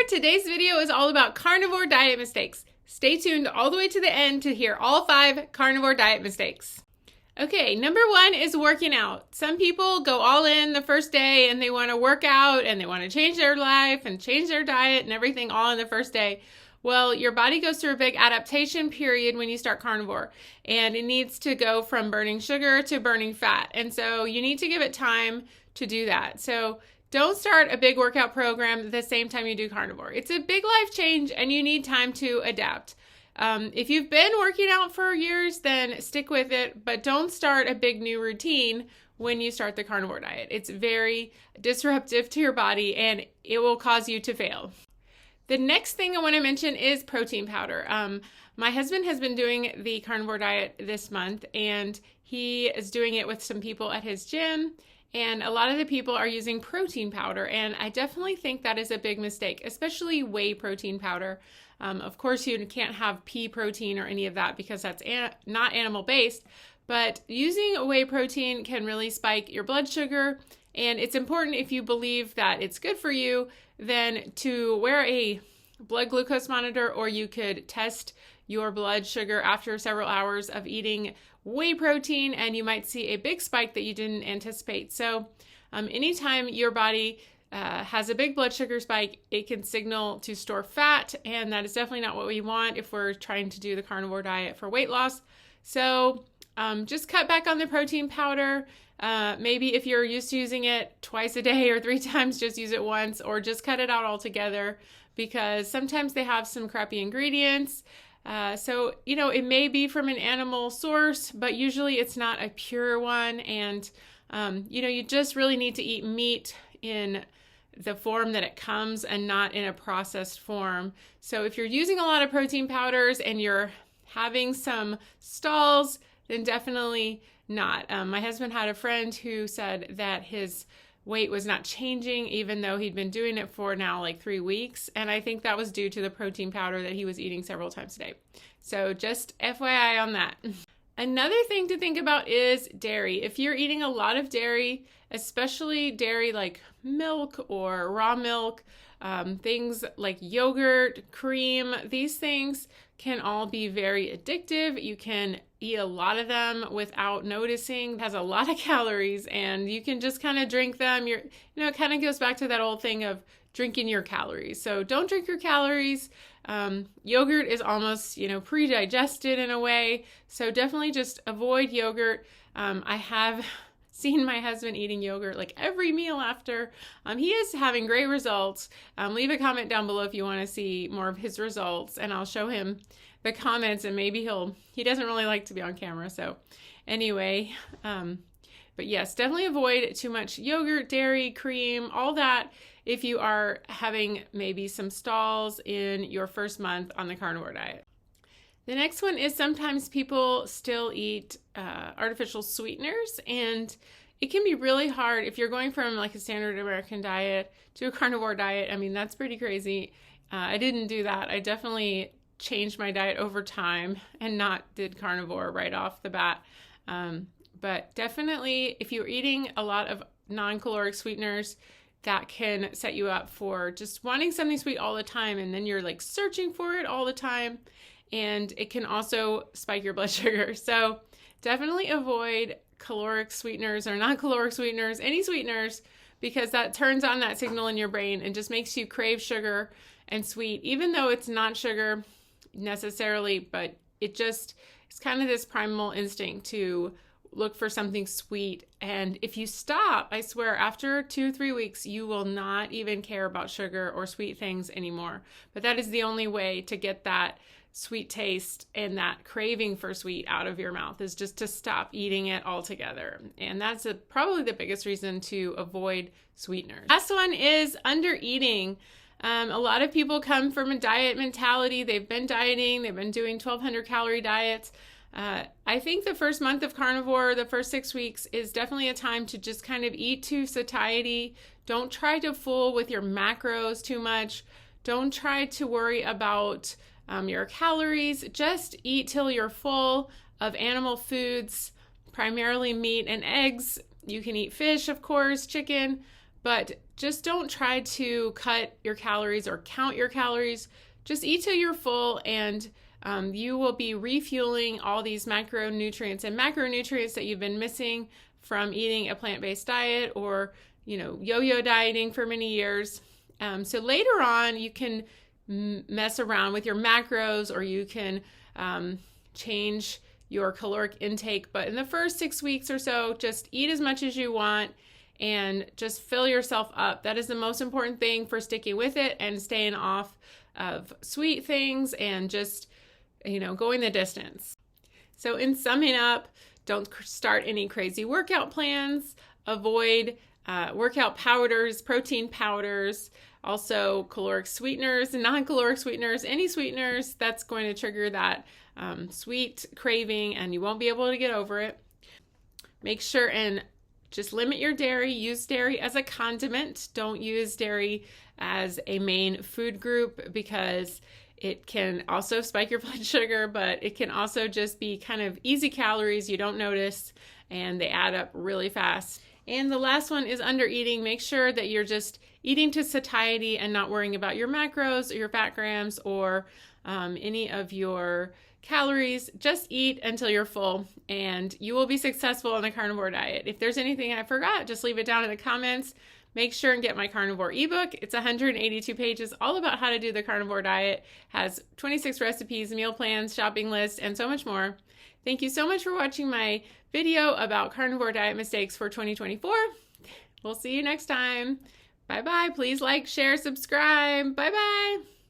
Today's video is all about carnivore diet mistakes. Stay tuned all the way to the end to hear all 5 carnivore diet mistakes. Okay, number 1 is working out. Some people go all in the first day and they want to work out and they want to change their life and change their diet and everything all in the first day. Well, your body goes through a big adaptation period when you start carnivore, and it needs to go from burning sugar to burning fat. And so you need to give it time to do that. So don't start a big workout program the same time you do carnivore. It's a big life change and you need time to adapt. If you've been working out for years, then stick with it, but don't start a big new routine when you start the carnivore diet. It's very disruptive to your body and it will cause you to fail. The next thing I want to mention is protein powder. My husband has been doing the carnivore diet this month, and he is doing it with some people at his gym, and a lot of the people are using protein powder, and I definitely think that is a big mistake, especially whey protein powder. Of course, you can't have pea protein or any of that because that's not animal-based, but using whey protein can really spike your blood sugar, and it's important, if you believe that it's good for you, then to wear a blood glucose monitor, or you could test your blood sugar after several hours of eating whey protein, and you might see a big spike that you didn't anticipate. So anytime your body has a big blood sugar spike, it can signal to store fat, and that is definitely not what we want if we're trying to do the carnivore diet for weight loss. So just cut back on the protein powder. Maybe if you're used to using it twice a day or 3 times, just use it once, or just cut it out altogether, because sometimes they have some crappy ingredients. So, it may be from an animal source, but usually it's not a pure one. And, you just really need to eat meat in the form that it comes and not in a processed form. So if you're using a lot of protein powders and you're having some stalls, then definitely not. My husband had a friend who said that his weight was not changing even though he'd been doing it for now like 3 weeks. And I think that was due to the protein powder that he was eating several times a day. So just FYI on that. Another thing to think about is dairy. If you're eating a lot of dairy, especially dairy like milk or raw milk, things like yogurt, cream, these things can all be very addictive. You can eat a lot of them without noticing. It has a lot of calories, and you can just kind of drink them. It kind of goes back to that old thing of drinking your calories. So don't drink your calories. Yogurt is almost, pre-digested in a way. So definitely just avoid yogurt. I have seen my husband eating yogurt like every meal after. He is having great results. Leave a comment down below if you want to see more of his results, and I'll show him the comments, and maybe he doesn't really like to be on camera. So anyway, but yes, definitely avoid too much yogurt, dairy, cream, all that if you are having maybe some stalls in your first month on the carnivore diet. The next one is sometimes people still eat artificial sweeteners, and it can be really hard if you're going from like a standard American diet to a carnivore diet. I mean, that's pretty crazy. I didn't do that. I definitely changed my diet over time and not did carnivore right off the bat. But definitely if you're eating a lot of non-caloric sweeteners, that can set you up for just wanting something sweet all the time, and then you're like searching for it all the time. And it can also spike your blood sugar. So definitely avoid caloric sweeteners or non-caloric sweeteners, any sweeteners, because that turns on that signal in your brain and just makes you crave sugar and sweet, even though it's not sugar necessarily, but it's kind of this primal instinct to look for something sweet. And if you stop, I swear, after 2-3 weeks, you will not even care about sugar or sweet things anymore. But that is the only way to get that sweet taste and that craving for sweet out of your mouth, is just to stop eating it altogether. And that's probably the biggest reason to avoid sweeteners. Last one is undereating. A lot of people come from a diet mentality. They've been dieting. They've been doing 1,200 calorie diets. I think the first month of carnivore, the first 6 weeks, is definitely a time to just kind of eat to satiety. Don't try to fool with your macros too much. Don't try to worry about your calories. Just eat till you're full of animal foods, primarily meat and eggs. You can eat fish, of course, chicken, but just don't try to cut your calories or count your calories. Just eat till you're full, and you will be refueling all these micronutrients and macronutrients that you've been missing from eating a plant-based diet or, yo-yo dieting for many years. So later on, you can mess around with your macros, or you can change your caloric intake. But in the first 6 weeks or so, just eat as much as you want and just fill yourself up. That is the most important thing for sticking with it and staying off of sweet things and just, going the distance. So in summing up, don't start any crazy workout plans. Avoid workout powders, protein powders, also caloric sweeteners, non-caloric sweeteners, any sweeteners that's going to trigger that sweet craving, and you won't be able to get over it. Make sure and just limit your dairy. Use dairy as a condiment. Don't use dairy as a main food group, because it can also spike your blood sugar, but it can also just be kind of easy calories you don't notice, and they add up really fast. And the last one is undereating. Make sure that you're just eating to satiety and not worrying about your macros or your fat grams or any of your calories. Just eat until you're full, and you will be successful on the carnivore diet. If there's anything I forgot, just leave it down in the comments. Make sure and get my carnivore ebook. It's 182 pages, all about how to do the carnivore diet. Has 26 recipes, meal plans, shopping lists, and so much more. Thank you so much for watching my video about carnivore diet mistakes for 2024. We'll see you next time. Bye-bye. Please like, share, subscribe. Bye-bye.